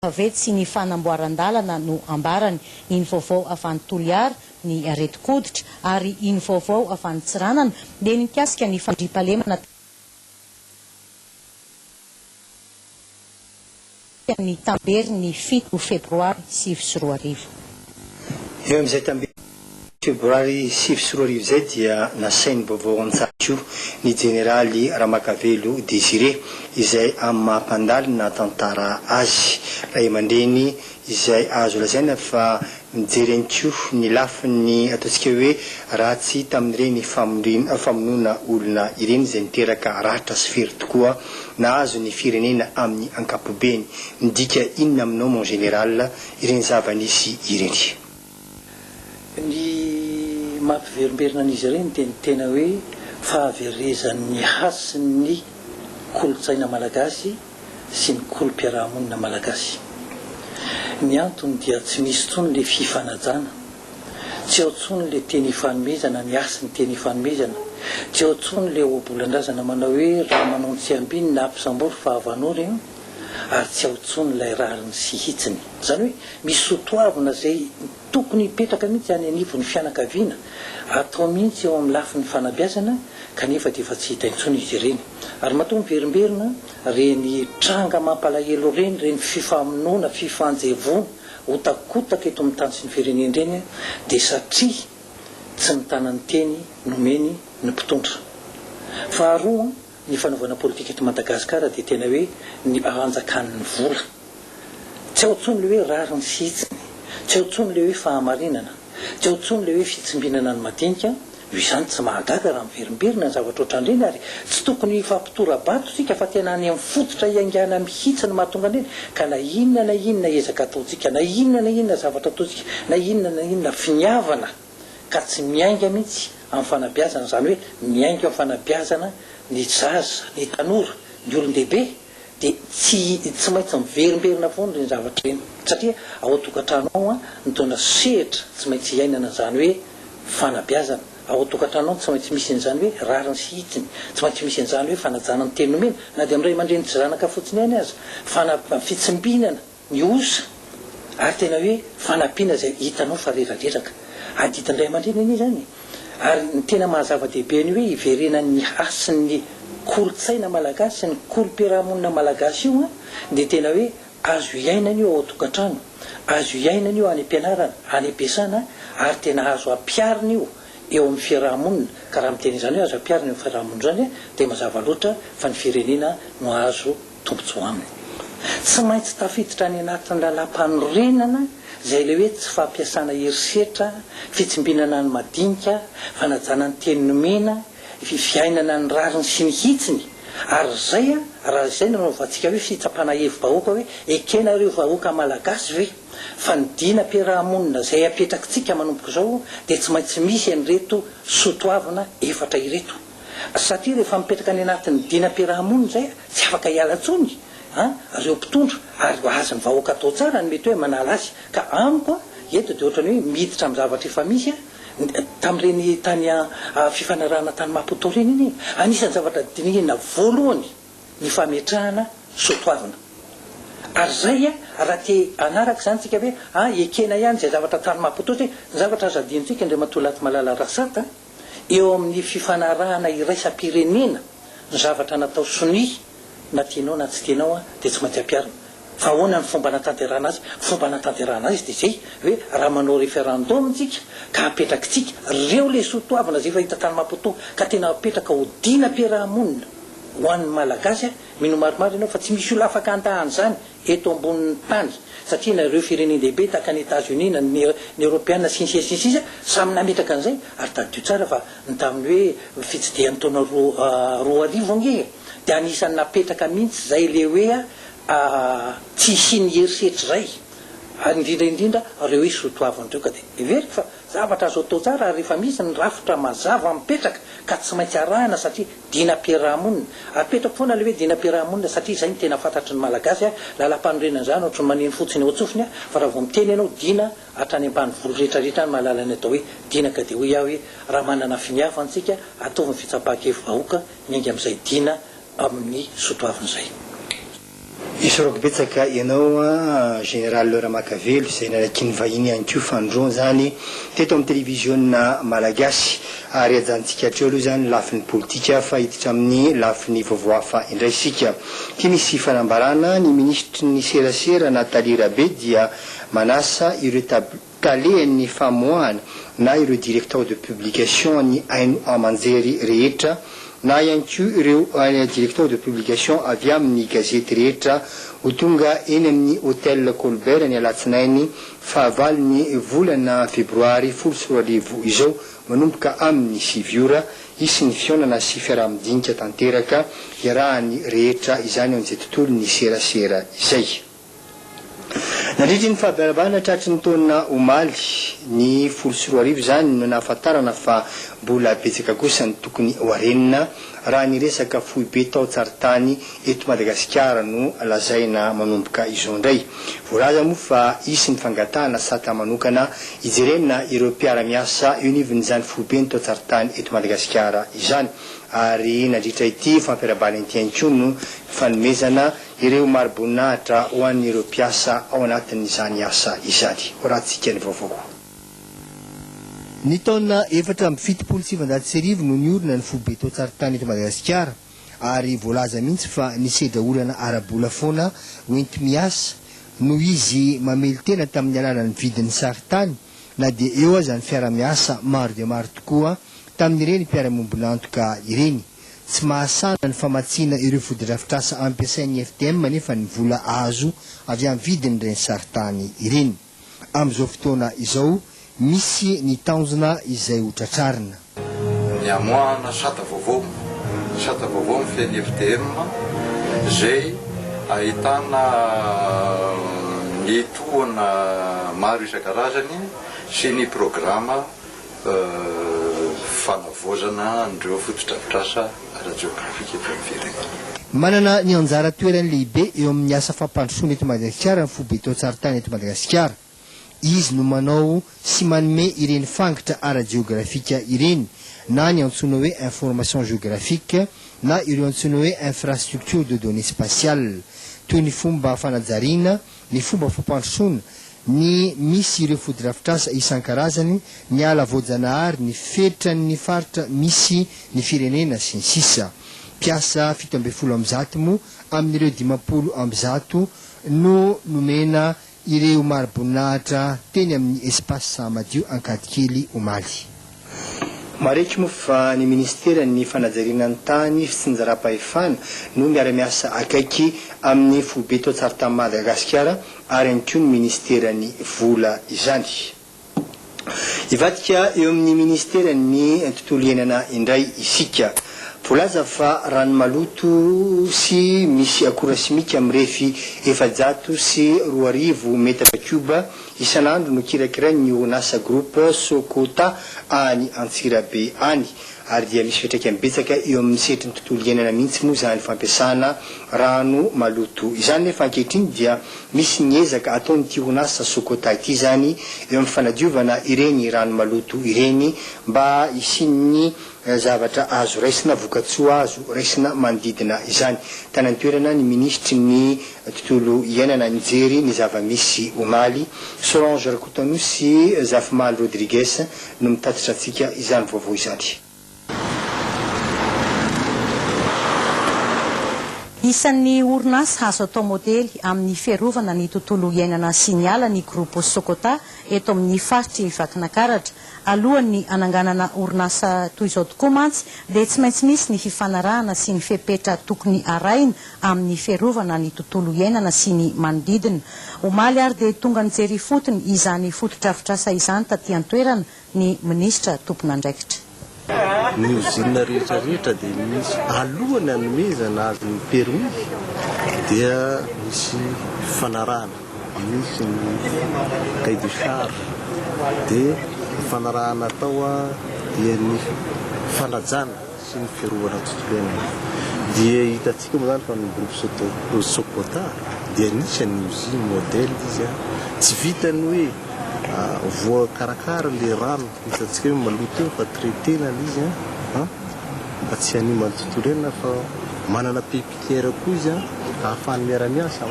Avetsy ny fanamboaran-dalana no ambarany, iny vaovao afan'ny Toliara, ny areti-koditra ary iny vaovao afan'ny Tsiranana dia nikasika ny fandriampahalemana ny Tamberi ny 7 febroary 2024. Eo amin'izay Tamberi febroary 2024 izay dia nasainy vaovao an-tsarotro ny jeneraly Ramakavelo Désiré izay amin'ny maha-mpandalina tantara azy. Ray aman-dreny izay azo lazaina fa mijerentsio ny lafiny ataontsika hoe ratsy tamin'ireny famonoana olona ireny izay niteraka ratra sy fery tokoa nahazo ny firenena amin'ny ankapobeny. Midika inona aminao mon général ireny zava-nisy ireny? Ny mampiverimberina an'izy ireny dia ny tena hoe fahaverezan'ny hasin'ny kolotsaina malagasy sy ny kolom-piarahamonina malagasy. Ny antony dia tsy misy tsony le fifanajana, tsy ao tsony le teny fanomezana, ny asin'ny teny fanomezana, tsy ao tsony le obolan-drazana manao hoe raha manao ny tsy ambiny na ampisambory fa avanao regny, ary tsy ao tsony ilay rariny sy hitsiny. Zany hoe misy sotoavina zay tokony hipetraka mihitsy any anivon'ny fianakaviana, atao mihitsy eo amin'ny lafin'ny fanabeazana, kanefa dia efa tsy hita intsony izy ireny. Ary matoa miverimberina reny tranga mampalahelo reny, reny fifamonoana, fifanjevona hotakotaka eto amin'ny tany sy ny firenena ireny, dia satria tsy mitana ny teny nomeny ny mpitondra. Faharoa, ny fanaovana politika eto Madagasikara dia tena hoe ny anjakan'ny vola. Tsy ao tsony le hoe rariny sy hitsiny, tsy ao tsony le hoe fahamarinana, tsy ao tsony le hoe fitsimbinana ny madinika. Io izany tsy mahagaga raha miverimberina ny zavatra ohatran'ireny, ary tsy tokony fampitora-bato sika fa tena any amin'ny fototra iangana mihitsy ny mahatonga an'ireny. Ka na inona ezaka ataontsika, na inona zavatra ataontsika, na inona finiavana, ka tsy miainga mihitsy amin'ny fanabeazana, zany hoe miainga amin'ny fanabeazana ny zaza, ny tanora, ny olon-dehibe, dia tsy maintsy miverimberina foana reny zavatra ireny. Satria ao an-tokantrano ao nitondra sehatra tsy maintsy hiainana zany hoe fanabeazana. Ao an-tokantrano tsy maintsy misy an'izany hoe rariny sy hitsiny, tsy maintsy misy an'izany hoe fanajana ny teny nomena, na dia amin'ray aman-dreny tsy zanaka fotsiny ihany aza, fitsimbinana ny osa, ary tena hoe fanampiana izay hitanao fa reradraraka aditin'ray aman-dreny anie zany. Ary ny tena mahazava-dehibe ny hoe hiverenan'ny hasin'ny kolotsaina malagasy, ny kolom-piarahamonina malagasy io dia tena hoe azo iainana io ao an-tokantrano, azo iainana io any am-pianarana, any am-piasana, ary tena azo ampiarina io eo amin'ny fiarahamonina. Ka raha miteny izany hoe azo ampiarina eo amin'ny fiarahamonina zany dia mazava loatra fa ny firenena no azo tombotsoa aminy. Tsy maintsy tafiditra any anatin'ny lalam-panorenana izay le hoe tsy fampiasana herisetra, fitsimbinana ny madinika, fanajana ny teny nomena, fiainana ny rariny sy ny hitsiny. Ary zay raha izay nanaovantsika hoe fitsapana hevi-bahoaka hoe ekenareo vahoaka malagasy ve, fa ny dina-piarahamonina izay apetrakitsika manomboka izao dia tsy maintsy misy an'ireto sotoavina efatra ireto. Satria rehefa mipetraka any anatin'ny dina-piarahamonina izay tsy afaka hiala tsony reo mpitondra, ary azony vahoaka atao tsara ny mety hoe manala azy. Ka amiko eto dia ohatrany hoe miditra amin'ny zavatra efa misy tamin'ireny tany fifanarahana tany Maputo reny iny, anisan'ny zavatra dinihina voalohany ny fametrahana sotoavina. Ary zay raha te anaraka zany tsika hoe ekena ihany izay zavatra tany Maputo, ny zavatra azo adinontsika indray matolaty malala rasata eo amin'ny fifanarahana iraisam-pirenena, ny zavatra natao soni na tianao na tsy tianao dia tsy maintsy ampiarina. Fa ahoana ny fomba natanterahana azy? Fomba natanterahana azy dia zay hoe raha manao référendum tsika ka apetrakitsika reo le sotoavina zay efa hita tany Maputo, ka tena apetraka ho dina-piarahamonina ho an'ny malagasy, mino maromaro ianao fa tsy misy olo afaka antahany zany eto ambonin'ny tany. Satria nareo firenena-dehibe tahaka ny États-Unis na ny Européenne sy ny sisa samy nametraka an'izay, ary tadio tsara fa ny tamin'ny hoe fitsidihan'ny taona roa arivo ange dia anisan'ny napetraka mihitsy zay le hoe tsy hiny herisetra zay, indrindraindrindra reo hoe sotoavina reo. Ka dia everiko fa zavatra azo atao tsara rehefa misy ny rafitra mazava mipetraka ka tsy maintsy arahana, satria dina-piarahamonina apetraka foana le hoe dina-piarahamonina, satria zay ny tena fantatry ny malagasy lalam-panorenana zany ohatry ny maneno fotsiny ao atsofiny, fa raha vao miteny ianao dina hatrany ambanivoly rehetrarehetra ny mahalala ny atao hoe dina, ka dia hoe iaho hoe raha manana finiavantsika ataovy ny fitsapahakevy vahoaka miainga amin'izay dina amin'ny sotoavina izay. isorako betsaka ianao général Ramakavelo izay naraky ny vahiny ihany koa fandroany zany teto amin'ny télévision malagasy ary ajantsika hatreo aloha zany lafin'ny politika fa hiditra amin'ny lafin'ny vaovao hafa indray sika ty misy fanambarana ny ministry ny serasera Nathalie Rabé dia manasa ireo talehan'ny famoahana na ireo directeur de publication ny haino amanjery rehetra na ihany koa ireo directeur de publication avy amin'ny gazety rehetra ho tonga eny amin'ny hôtel Colbert ny alatsinainy fahavalo ny volana febroary 14 izao manomboka amin'ny 7 ora isin'ny fionana sy fiaraha-midinika tanteraka iarahany rehetra izany ao amin'izay tontolo ny serasera izay. Nandritra ny fahabarabana tratry ny taona omaly ny 14 zany no nahafantarana fa mbola betsaka kosa ny tokony hoarenina raha ny resaka foibe tao-tsaritany eto Madagasikara no lazaina manomboka izao ndray. Voalaza moa fa isy ny fangatahana sata manokana ijerena ireo mpiara-miasa io nivon'izany foibe ny tao-tsaritany eto Madagasikara izany ary nandritra ity fampiarabana ity ihany koa no fanomezana ireo maro-boninahitra ho an'ireo mpiasa ao anatin'izany asa izany. Horatsika ny vaovao. Ny taona 477 no niorina ny foibe tao-tsaritany eto Madagasikara ary voalaza mihitsy fa nisedra olana arabola foana hoenty miasa no izy mamely tena tamin'ny alalan'ny vidin'ny saritany na dia eo aza ny fiara-miasa maro dia maro tokoa tamin'ireny mpiara-mombonantoka ireny. Tsy mahasana ny famatsiana ireo fodrafitrasa ampiasain'ny FTM nefa ny vola azo avy amin'ny vidiny ireny saritany ireny. Amin'izao fotoana izao misy ny tanjona izay ho tratrarina. Ny amoahana sata vaovao ny feny FTM izay ahitana ny tohana maro isan-karazany sy ny programa fanavozana andreo fotodrafitrasa radiografika eto amin'ny firenena. Manana ny anjara toerany lehibe eo amin'ny asa fampandrosoana eto Madagasikara ny foibe tao-tsaritany eto Madagasikara. Izy no manao sy manome ireny fangitra ara-géografika ireny na ny antsoina hoe information géographique na ireo antsoina hoe infrastructure de données spatiales toy ny fomba fanajariana, ny fomba fampandrosoana, ny misy ireo fodrafitrasa isan-karazany, ny ala voajanahary, ny fetrany faritra misy ny firenena sy ny sisa. Piasa 700 moa amin'ireo 500 no nomena ireo maro-boninahitra teny amin'ny espace madio ankadikely omaly. Maraiky moa fa ny ministera ny fanajariana ny tany sy ny zara-pahefana no miara-miasa akaiky amin'ny foibe tao-tsaritany Madagasikara ary ihany koa ny ministera ny vola izany. Ivadika eo amin'ny ministera ny tontolo iainana indray isika. Voalaza fa rano maloto sy misy akora simika mirefy 720 metatra cuba isan'andro no kirakiray ny orinasa groupe Sokota any Antsirabe any ary dia misy fiantraikany betsaka eo amin'ny sehatry ny tontolo iainana mihitsy moa zany fampiasana rano maloto izany. Nefa ankehitriny dia misy niezaka ataon'ity orinasa Sokota ity zany eo amin'ny fanadiovana ireny rano maloto ireny mba isin'ny zavatra azo raisina vokatsoa azo raisina manodidina izany. Tany an-toerana ny ministry ny tontolo iainana nijery ny zava-misy omaly Solange Rakotano sy Zafimaly Rodriguez no mitatitra antsika izany vaovao izany. Isan'ny orinasa azo atao modely amin'ny fiarovana ny tontolo iainana sy ny ala ny groupe Sokota eto amin'ny faritry Vakinakaratra. Alohan'ny ananganana orinasa toy izao tokoa mantsy dia tsy maintsy misy ny fifanarahana sy ny fepetra tokony araina amin'ny fiarovana ny tontolo iainana sy ny manodidina. Omaly ary dia tonga nijery fotony izany fotodrafitrasa izany taty an-toerana ny ministra tompon'andraikitra. Ny usine rehetrarehetra dia misy alohany hanomezana azy ny permis dia misy fanarahana, misy ny cahier de charge dia fanarahana atao dia ny fanajana sy ny fiarovana tontolo iainana. Dia hitantsika moa zany fa ny groupe Sokota dia anisany usine modèle izy tsy vitany hoe voakarakara le rano hitantsika hoe maloto eo fa traitena izy mba tsy hanimany tontolo iainana fa manana pipitiera koa izy a ahafahany miara-miasa